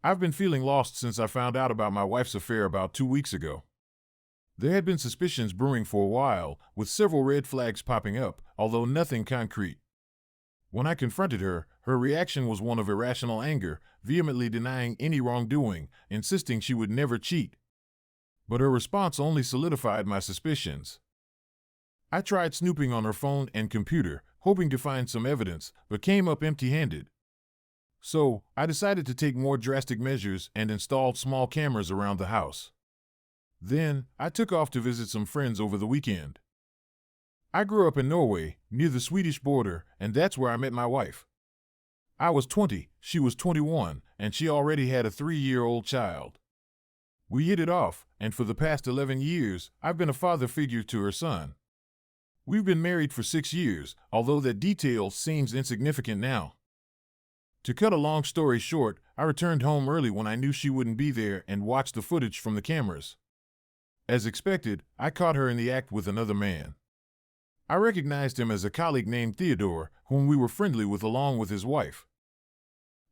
I've been feeling lost since I found out about my wife's affair about 2 weeks ago. There had been suspicions brewing for a while, with several red flags popping up, although nothing concrete. When I confronted her, her reaction was one of irrational anger, vehemently denying any wrongdoing, insisting she would never cheat. But her response only solidified my suspicions. I tried snooping on her phone and computer, hoping to find some evidence, but came up empty-handed. So, I decided to take more drastic measures and installed small cameras around the house. Then, I took off to visit some friends over the weekend. I grew up in Norway, near the Swedish border, and that's where I met my wife. I was 20, she was 21, and she already had a 3-year-old child. We hit it off, and for the past 11 years, I've been a father figure to her son. We've been married for 6 years, although that detail seems insignificant now. To cut a long story short, I returned home early when I knew she wouldn't be there and watched the footage from the cameras. As expected, I caught her in the act with another man. I recognized him as a colleague named Theodore, whom we were friendly with along with his wife.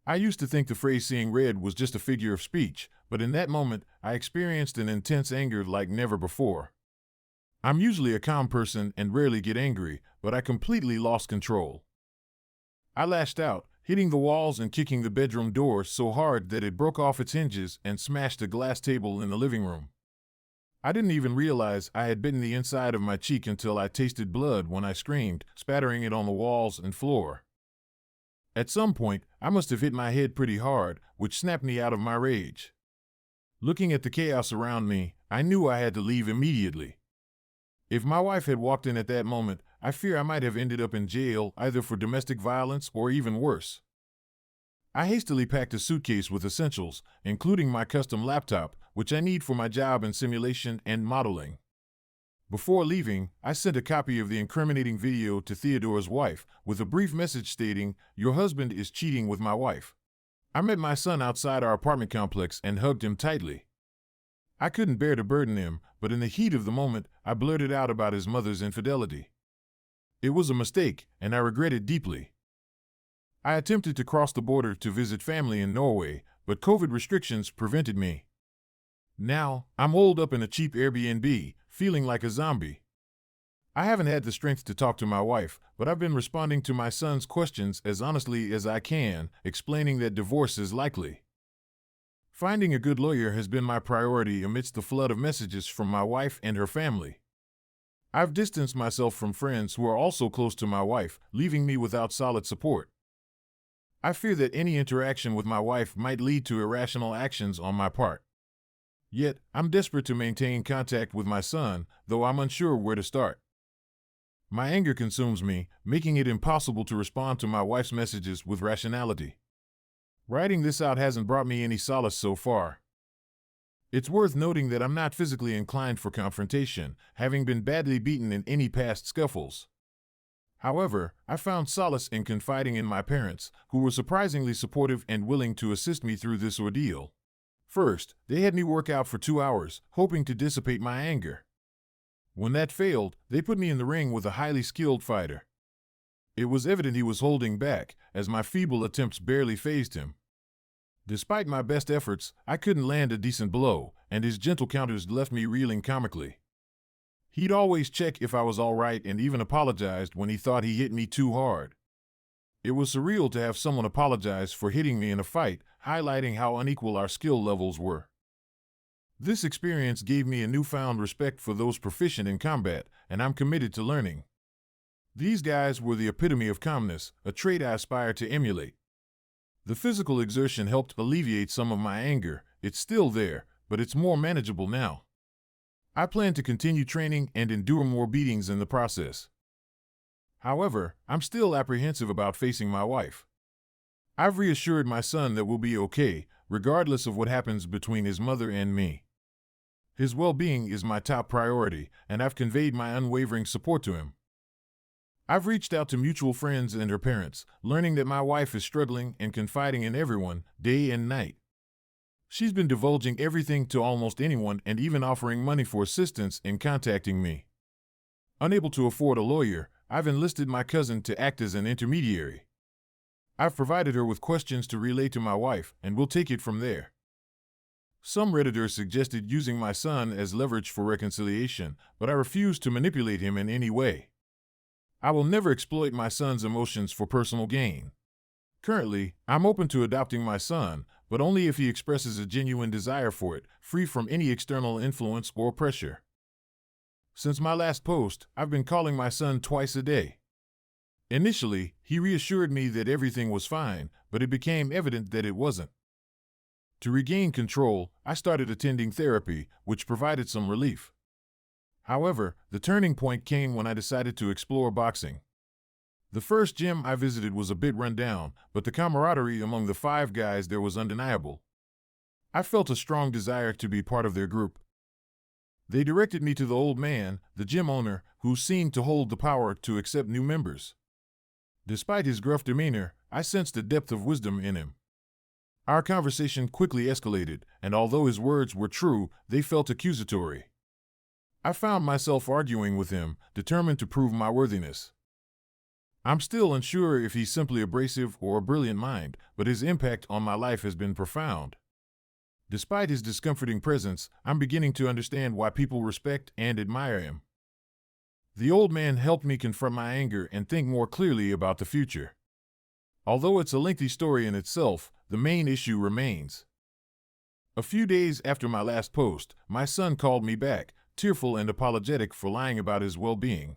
I used to think the phrase seeing red was just a figure of speech, but in that moment, I experienced an intense anger like never before. I'm usually a calm person and rarely get angry, but I completely lost control. I lashed out, hitting the walls and kicking the bedroom door so hard that it broke off its hinges and smashed a glass table in the living room. I didn't even realize I had bitten the inside of my cheek until I tasted blood when I screamed, spattering it on the walls and floor. At some point, I must have hit my head pretty hard, which snapped me out of my rage. Looking at the chaos around me, I knew I had to leave immediately. If my wife had walked in at that moment, I fear I might have ended up in jail either for domestic violence or even worse. I hastily packed a suitcase with essentials, including my custom laptop, which I need for my job in simulation and modeling. Before leaving, I sent a copy of the incriminating video to Theodore's wife, with a brief message stating, "Your husband is cheating with my wife." I met my son outside our apartment complex and hugged him tightly. I couldn't bear to burden him, but in the heat of the moment, I blurted out about his mother's infidelity. It was a mistake, and I regret it deeply. I attempted to cross the border to visit family in Norway, but COVID restrictions prevented me. Now, I'm holed up in a cheap Airbnb, feeling like a zombie. I haven't had the strength to talk to my wife, but I've been responding to my son's questions as honestly as I can, explaining that divorce is likely. Finding a good lawyer has been my priority amidst the flood of messages from my wife and her family. I've distanced myself from friends who are also close to my wife, leaving me without solid support. I fear that any interaction with my wife might lead to irrational actions on my part. Yet, I'm desperate to maintain contact with my son, though I'm unsure where to start. My anger consumes me, making it impossible to respond to my wife's messages with rationality. Writing this out hasn't brought me any solace so far. It's worth noting that I'm not physically inclined for confrontation, having been badly beaten in any past scuffles. However, I found solace in confiding in my parents, who were surprisingly supportive and willing to assist me through this ordeal. First, they had me work out for 2 hours, hoping to dissipate my anger. When that failed, they put me in the ring with a highly skilled fighter. It was evident he was holding back, as my feeble attempts barely fazed him. Despite my best efforts, I couldn't land a decent blow, and his gentle counters left me reeling comically. He'd always check if I was all right and even apologized when he thought he hit me too hard. It was surreal to have someone apologize for hitting me in a fight, highlighting how unequal our skill levels were. This experience gave me a newfound respect for those proficient in combat, and I'm committed to learning. These guys were the epitome of calmness, a trait I aspire to emulate. The physical exertion helped alleviate some of my anger. It's still there, but it's more manageable now. I plan to continue training and endure more beatings in the process. However, I'm still apprehensive about facing my wife. I've reassured my son that we'll be okay, regardless of what happens between his mother and me. His well-being is my top priority, and I've conveyed my unwavering support to him. I've reached out to mutual friends and her parents, learning that my wife is struggling and confiding in everyone, day and night. She's been divulging everything to almost anyone and even offering money for assistance in contacting me. Unable to afford a lawyer, I've enlisted my cousin to act as an intermediary. I've provided her with questions to relay to my wife, and we'll take it from there. Some Redditors suggested using my son as leverage for reconciliation, but I refuse to manipulate him in any way. I will never exploit my son's emotions for personal gain. Currently, I'm open to adopting my son, but only if he expresses a genuine desire for it, free from any external influence or pressure. Since my last post, I've been calling my son twice a day. Initially, he reassured me that everything was fine, but it became evident that it wasn't. To regain control, I started attending therapy, which provided some relief. However, the turning point came when I decided to explore boxing. The first gym I visited was a bit run down, but the camaraderie among the 5 guys there was undeniable. I felt a strong desire to be part of their group. They directed me to the old man, the gym owner, who seemed to hold the power to accept new members. Despite his gruff demeanor, I sensed a depth of wisdom in him. Our conversation quickly escalated, and although his words were true, they felt accusatory. I found myself arguing with him, determined to prove my worthiness. I'm still unsure if he's simply abrasive or a brilliant mind, but his impact on my life has been profound. Despite his discomforting presence, I'm beginning to understand why people respect and admire him. The old man helped me confront my anger and think more clearly about the future. Although it's a lengthy story in itself, the main issue remains. A few days after my last post, my son called me back, tearful and apologetic for lying about his well-being.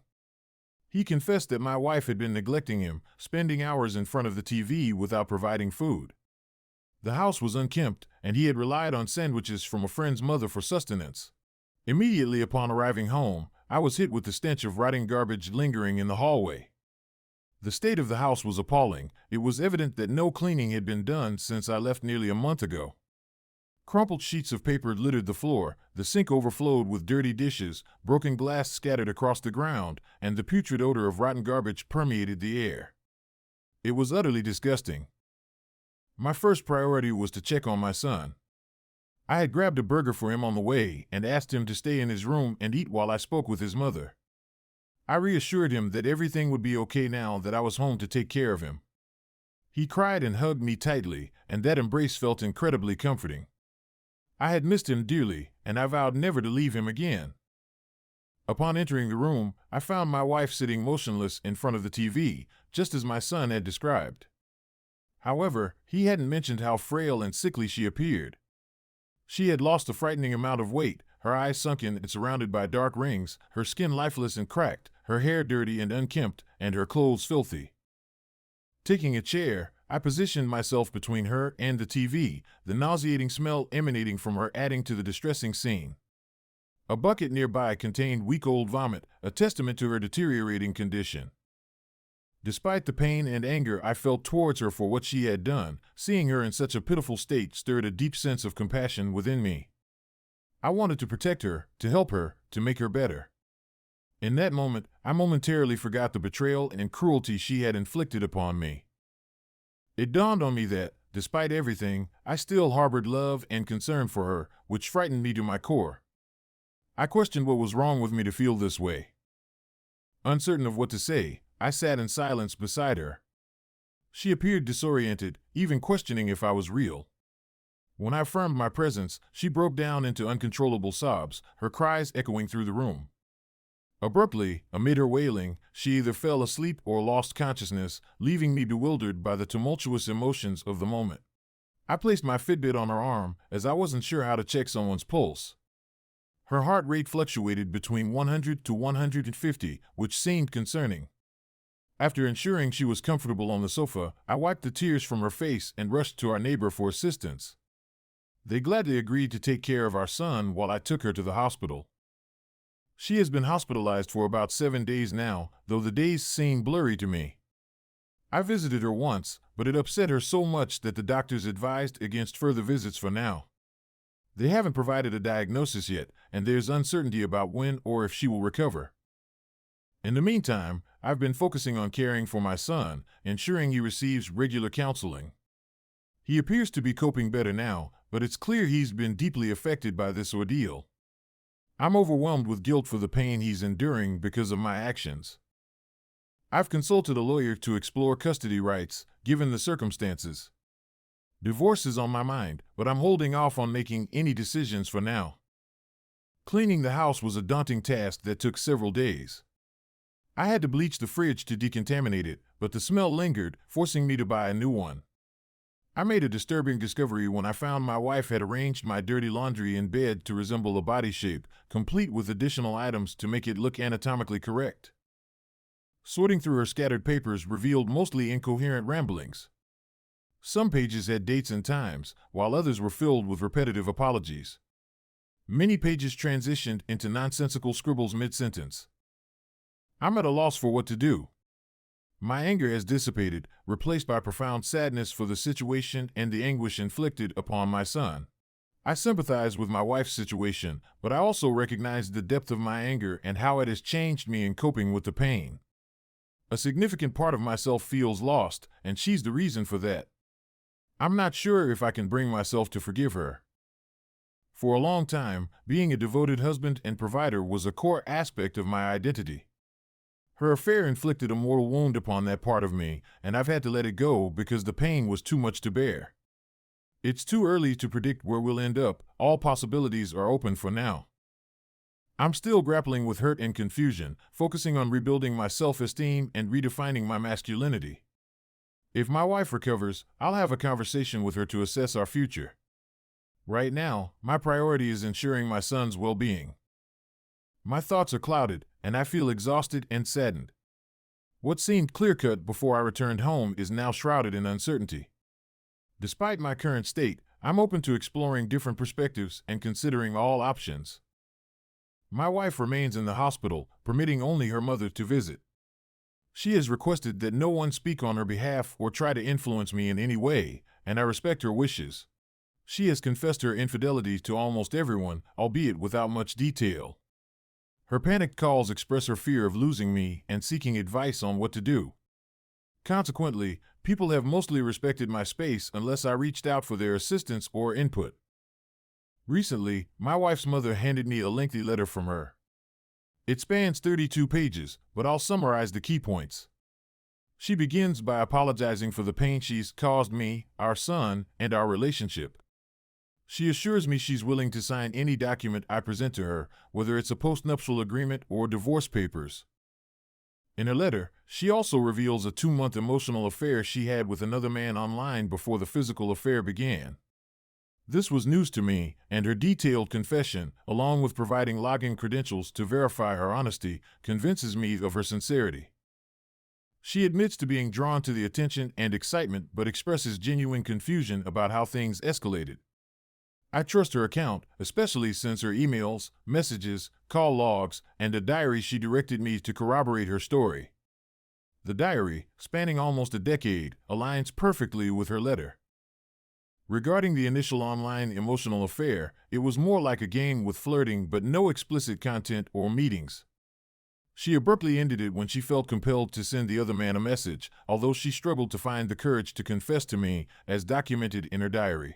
He confessed that my wife had been neglecting him, spending hours in front of the TV without providing food. The house was unkempt, and he had relied on sandwiches from a friend's mother for sustenance. Immediately upon arriving home, I was hit with the stench of rotting garbage lingering in the hallway. The state of the house was appalling. It was evident that no cleaning had been done since I left nearly a month ago. Crumpled sheets of paper littered the floor, the sink overflowed with dirty dishes, broken glass scattered across the ground, and the putrid odor of rotten garbage permeated the air. It was utterly disgusting. My first priority was to check on my son. I had grabbed a burger for him on the way and asked him to stay in his room and eat while I spoke with his mother. I reassured him that everything would be okay now that I was home to take care of him. He cried and hugged me tightly, and that embrace felt incredibly comforting. I had missed him dearly, and I vowed never to leave him again. Upon entering the room, I found my wife sitting motionless in front of the TV, just as my son had described. However, he hadn't mentioned how frail and sickly she appeared. She had lost a frightening amount of weight, her eyes sunken and surrounded by dark rings, her skin lifeless and cracked, her hair dirty and unkempt, and her clothes filthy. Taking a chair, I positioned myself between her and the TV, the nauseating smell emanating from her adding to the distressing scene. A bucket nearby contained week-old vomit, a testament to her deteriorating condition. Despite the pain and anger I felt towards her for what she had done, seeing her in such a pitiful state stirred a deep sense of compassion within me. I wanted to protect her, to help her, to make her better. In that moment, I momentarily forgot the betrayal and cruelty she had inflicted upon me. It dawned on me that, despite everything, I still harbored love and concern for her, which frightened me to my core. I questioned what was wrong with me to feel this way. Uncertain of what to say, I sat in silence beside her. She appeared disoriented, even questioning if I was real. When I affirmed my presence, she broke down into uncontrollable sobs, her cries echoing through the room. Abruptly, amid her wailing, she either fell asleep or lost consciousness, leaving me bewildered by the tumultuous emotions of the moment. I placed my Fitbit on her arm, as I wasn't sure how to check someone's pulse. Her heart rate fluctuated between 100 to 150, which seemed concerning. After ensuring she was comfortable on the sofa, I wiped the tears from her face and rushed to our neighbor for assistance. They gladly agreed to take care of our son while I took her to the hospital. She has been hospitalized for about 7 days now, though the days seem blurry to me. I visited her once, but it upset her so much that the doctors advised against further visits for now. They haven't provided a diagnosis yet, and there's uncertainty about when or if she will recover. In the meantime, I've been focusing on caring for my son, ensuring he receives regular counseling. He appears to be coping better now, but it's clear he's been deeply affected by this ordeal. I'm overwhelmed with guilt for the pain he's enduring because of my actions. I've consulted a lawyer to explore custody rights, given the circumstances. Divorce is on my mind, but I'm holding off on making any decisions for now. Cleaning the house was a daunting task that took several days. I had to bleach the fridge to decontaminate it, but the smell lingered, forcing me to buy a new one. I made a disturbing discovery when I found my wife had arranged my dirty laundry in bed to resemble a body shape, complete with additional items to make it look anatomically correct. Sorting through her scattered papers revealed mostly incoherent ramblings. Some pages had dates and times, while others were filled with repetitive apologies. Many pages transitioned into nonsensical scribbles mid-sentence. I'm at a loss for what to do. My anger has dissipated, replaced by profound sadness for the situation and the anguish inflicted upon my son. I sympathize with my wife's situation, but I also recognize the depth of my anger and how it has changed me in coping with the pain. A significant part of myself feels lost, and she's the reason for that. I'm not sure if I can bring myself to forgive her. For a long time, being a devoted husband and provider was a core aspect of my identity. Her affair inflicted a mortal wound upon that part of me, and I've had to let it go because the pain was too much to bear. It's too early to predict where we'll end up. All possibilities are open for now. I'm still grappling with hurt and confusion, focusing on rebuilding my self-esteem and redefining my masculinity. If my wife recovers, I'll have a conversation with her to assess our future. Right now, my priority is ensuring my son's well-being. My thoughts are clouded, and I feel exhausted and saddened. What seemed clear-cut before I returned home is now shrouded in uncertainty. Despite my current state, I'm open to exploring different perspectives and considering all options. My wife remains in the hospital, permitting only her mother to visit. She has requested that no one speak on her behalf or try to influence me in any way, and I respect her wishes. She has confessed her infidelity to almost everyone, albeit without much detail. Her panicked calls express her fear of losing me and seeking advice on what to do. Consequently, people have mostly respected my space unless I reached out for their assistance or input. Recently, my wife's mother handed me a lengthy letter from her. It spans 32 pages, but I'll summarize the key points. She begins by apologizing for the pain she's caused me, our son, and our relationship. She assures me she's willing to sign any document I present to her, whether it's a postnuptial agreement or divorce papers. In her letter, she also reveals a 2-month emotional affair she had with another man online before the physical affair began. This was news to me, and her detailed confession, along with providing login credentials to verify her honesty, convinces me of her sincerity. She admits to being drawn to the attention and excitement but expresses genuine confusion about how things escalated. I trust her account, especially since her emails, messages, call logs, and a diary she directed me to corroborate her story. The diary, spanning almost a decade, aligns perfectly with her letter. Regarding the initial online emotional affair, it was more like a game with flirting but no explicit content or meetings. She abruptly ended it when she felt compelled to send the other man a message, although she struggled to find the courage to confess to me, as documented in her diary.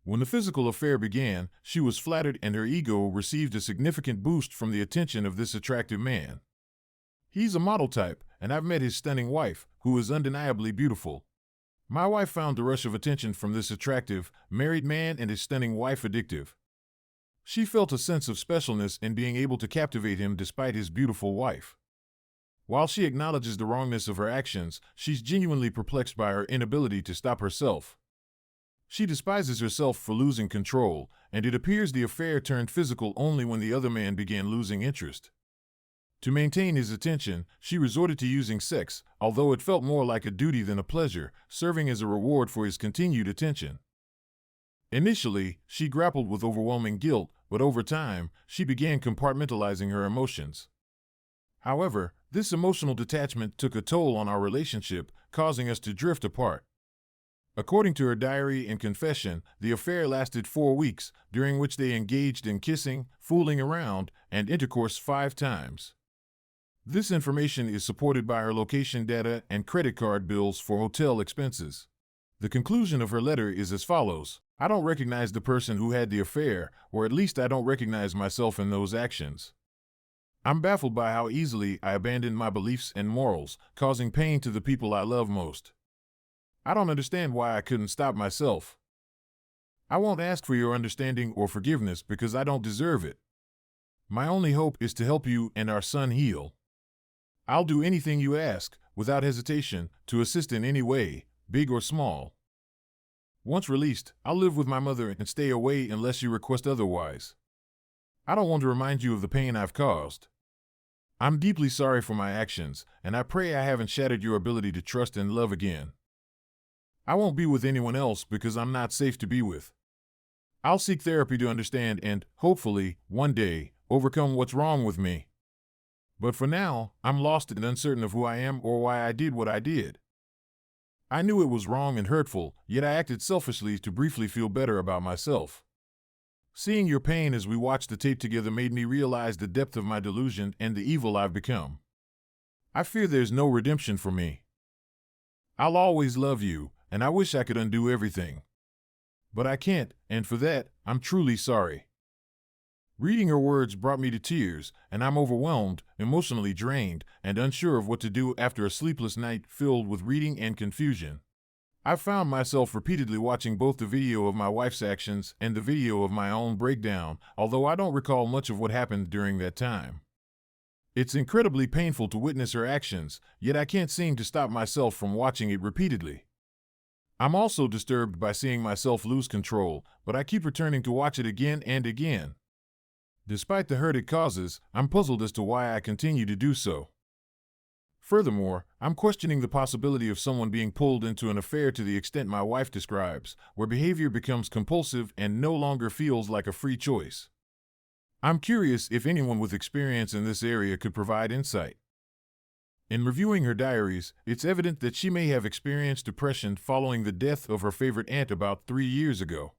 When the physical affair began, she was flattered and her ego received a significant boost from the attention of this attractive man. He's a model type, and I've met his stunning wife, who is undeniably beautiful. My wife found the rush of attention from this attractive, married man and his stunning wife addictive. She felt a sense of specialness in being able to captivate him despite his beautiful wife. While she acknowledges the wrongness of her actions, she's genuinely perplexed by her inability to stop herself. She despises herself for losing control, and it appears the affair turned physical only when the other man began losing interest. To maintain his attention, she resorted to using sex, although it felt more like a duty than a pleasure, serving as a reward for his continued attention. Initially, she grappled with overwhelming guilt, but over time, she began compartmentalizing her emotions. However, this emotional detachment took a toll on our relationship, causing us to drift apart. According to her diary and confession, the affair lasted 4 weeks, during which they engaged in kissing, fooling around, and intercourse 5 times. This information is supported by her location data and credit card bills for hotel expenses. The conclusion of her letter is as follows: I don't recognize the person who had the affair, or at least I don't recognize myself in those actions. I'm baffled by how easily I abandoned my beliefs and morals, causing pain to the people I love most. I don't understand why I couldn't stop myself. I won't ask for your understanding or forgiveness because I don't deserve it. My only hope is to help you and our son heal. I'll do anything you ask, without hesitation, to assist in any way, big or small. Once released, I'll live with my mother and stay away unless you request otherwise. I don't want to remind you of the pain I've caused. I'm deeply sorry for my actions, and I pray I haven't shattered your ability to trust and love again. I won't be with anyone else because I'm not safe to be with. I'll seek therapy to understand and, hopefully, one day, overcome what's wrong with me. But for now, I'm lost and uncertain of who I am or why I did what I did. I knew it was wrong and hurtful, yet I acted selfishly to briefly feel better about myself. Seeing your pain as we watched the tape together made me realize the depth of my delusion and the evil I've become. I fear there's no redemption for me. I'll always love you, and I wish I could undo everything. But I can't, and for that, I'm truly sorry. Reading her words brought me to tears, and I'm overwhelmed, emotionally drained, and unsure of what to do after a sleepless night filled with reading and confusion. I found myself repeatedly watching both the video of my wife's actions and the video of my own breakdown, although I don't recall much of what happened during that time. It's incredibly painful to witness her actions, yet I can't seem to stop myself from watching it repeatedly. I'm also disturbed by seeing myself lose control, but I keep returning to watch it again and again. Despite the hurt it causes, I'm puzzled as to why I continue to do so. Furthermore, I'm questioning the possibility of someone being pulled into an affair to the extent my wife describes, where behavior becomes compulsive and no longer feels like a free choice. I'm curious if anyone with experience in this area could provide insight. In reviewing her diaries, it's evident that she may have experienced depression following the death of her favorite aunt about 3 years ago.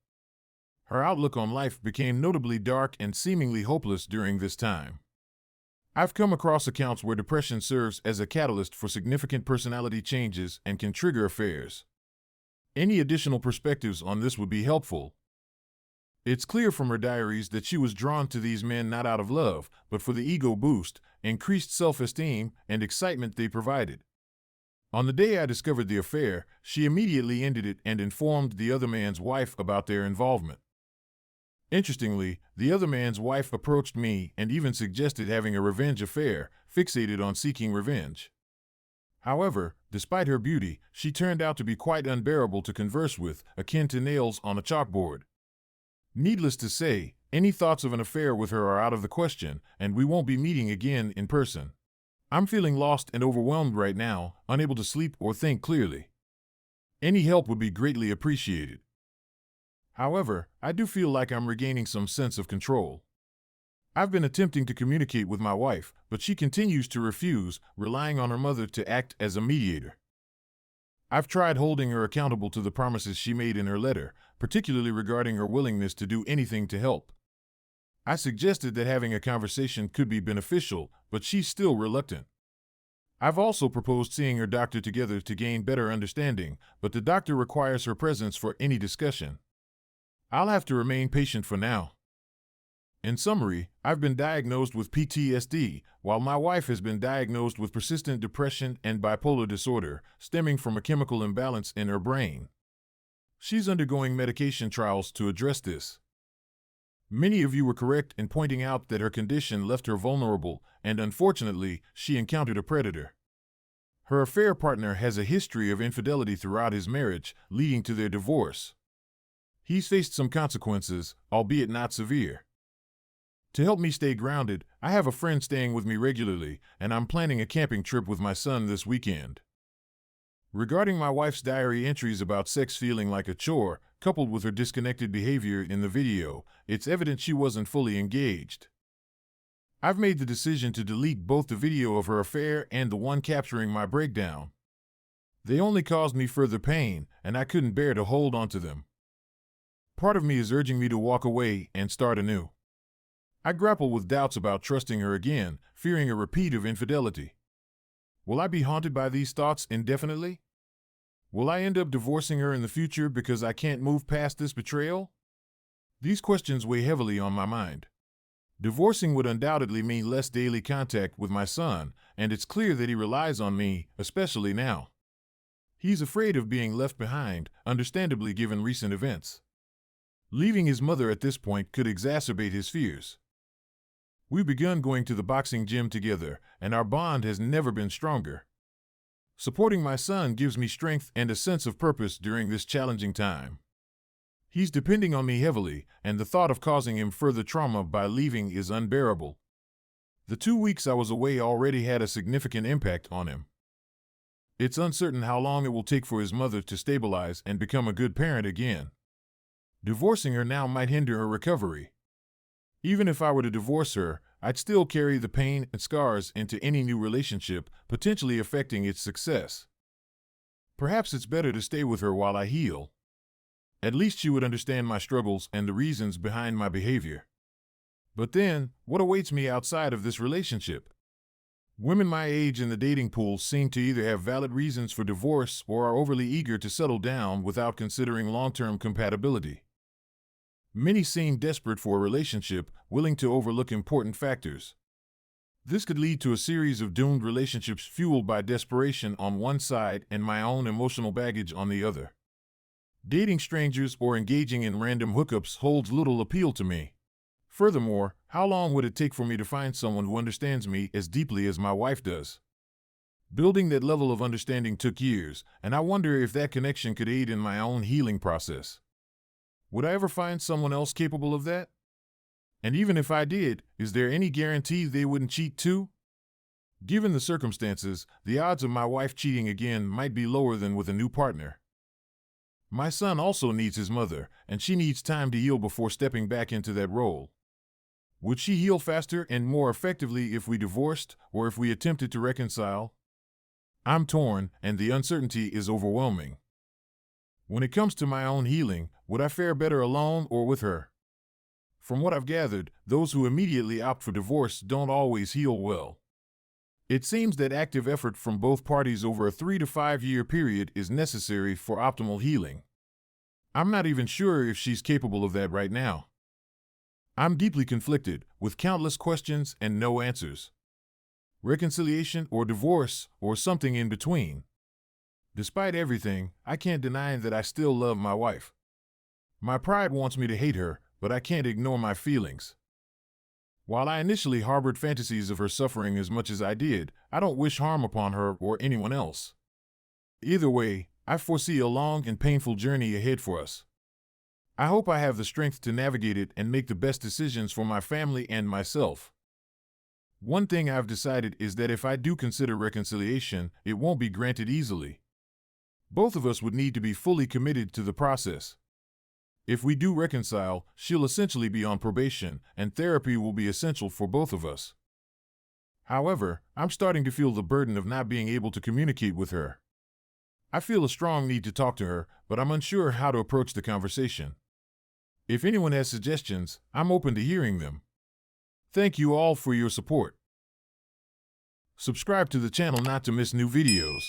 Her outlook on life became notably dark and seemingly hopeless during this time. I've come across accounts where depression serves as a catalyst for significant personality changes and can trigger affairs. Any additional perspectives on this would be helpful. It's clear from her diaries that she was drawn to these men not out of love, but for the ego boost, increased self-esteem, and excitement they provided. On the day I discovered the affair, she immediately ended it and informed the other man's wife about their involvement. Interestingly, the other man's wife approached me and even suggested having a revenge affair, fixated on seeking revenge. However, despite her beauty, she turned out to be quite unbearable to converse with, akin to nails on a chalkboard. Needless to say, any thoughts of an affair with her are out of the question, and we won't be meeting again in person. I'm feeling lost and overwhelmed right now, unable to sleep or think clearly. Any help would be greatly appreciated. However, I do feel like I'm regaining some sense of control. I've been attempting to communicate with my wife, but she continues to refuse, relying on her mother to act as a mediator. I've tried holding her accountable to the promises she made in her letter, particularly regarding her willingness to do anything to help. I suggested that having a conversation could be beneficial, but she's still reluctant. I've also proposed seeing her doctor together to gain better understanding, but the doctor requires her presence for any discussion. I'll have to remain patient for now. In summary, I've been diagnosed with PTSD, while my wife has been diagnosed with persistent depression and bipolar disorder, stemming from a chemical imbalance in her brain. She's undergoing medication trials to address this. Many of you were correct in pointing out that her condition left her vulnerable, and unfortunately, she encountered a predator. Her affair partner has a history of infidelity throughout his marriage, leading to their divorce. He's faced some consequences, albeit not severe. To help me stay grounded, I have a friend staying with me regularly, and I'm planning a camping trip with my son this weekend. Regarding my wife's diary entries about sex feeling like a chore, coupled with her disconnected behavior in the video, it's evident she wasn't fully engaged. I've made the decision to delete both the video of her affair and the one capturing my breakdown. They only caused me further pain, and I couldn't bear to hold on to them. Part of me is urging me to walk away and start anew. I grapple with doubts about trusting her again, fearing a repeat of infidelity. Will I be haunted by these thoughts indefinitely? Will I end up divorcing her in the future because I can't move past this betrayal? These questions weigh heavily on my mind. Divorcing would undoubtedly mean less daily contact with my son, and it's clear that he relies on me, especially now. He's afraid of being left behind, understandably given recent events. Leaving his mother at this point could exacerbate his fears. We've begun going to the boxing gym together, and our bond has never been stronger. Supporting my son gives me strength and a sense of purpose during this challenging time. He's depending on me heavily, and the thought of causing him further trauma by leaving is unbearable. The 2 weeks I was away already had a significant impact on him. It's uncertain how long it will take for his mother to stabilize and become a good parent again. Divorcing her now might hinder her recovery. Even if I were to divorce her, I'd still carry the pain and scars into any new relationship, potentially affecting its success. Perhaps it's better to stay with her while I heal. At least she would understand my struggles and the reasons behind my behavior. But then, what awaits me outside of this relationship? Women my age in the dating pool seem to either have valid reasons for divorce or are overly eager to settle down without considering long-term compatibility. Many seem desperate for a relationship, willing to overlook important factors. This could lead to a series of doomed relationships fueled by desperation on one side and my own emotional baggage on the other. Dating strangers or engaging in random hookups holds little appeal to me. Furthermore, how long would it take for me to find someone who understands me as deeply as my wife does? Building that level of understanding took years, and I wonder if that connection could aid in my own healing process. Would I ever find someone else capable of that? And even if I did, is there any guarantee they wouldn't cheat too? Given the circumstances, the odds of my wife cheating again might be lower than with a new partner. My son also needs his mother, and she needs time to heal before stepping back into that role. Would she heal faster and more effectively if we divorced or if we attempted to reconcile? I'm torn, and the uncertainty is overwhelming. When it comes to my own healing, would I fare better alone or with her? From what I've gathered, those who immediately opt for divorce don't always heal well. It seems that active effort from both parties over a 3 to 5 year period is necessary for optimal healing. I'm not even sure if she's capable of that right now. I'm deeply conflicted, with countless questions and no answers. Reconciliation or divorce, or something in between. Despite everything, I can't deny that I still love my wife. My pride wants me to hate her, but I can't ignore my feelings. While I initially harbored fantasies of her suffering as much as I did, I don't wish harm upon her or anyone else. Either way, I foresee a long and painful journey ahead for us. I hope I have the strength to navigate it and make the best decisions for my family and myself. One thing I've decided is that if I do consider reconciliation, it won't be granted easily. Both of us would need to be fully committed to the process. If we do reconcile, she'll essentially be on probation, and therapy will be essential for both of us. However, I'm starting to feel the burden of not being able to communicate with her. I feel a strong need to talk to her, but I'm unsure how to approach the conversation. If anyone has suggestions, I'm open to hearing them. Thank you all for your support. Subscribe to the channel not to miss new videos.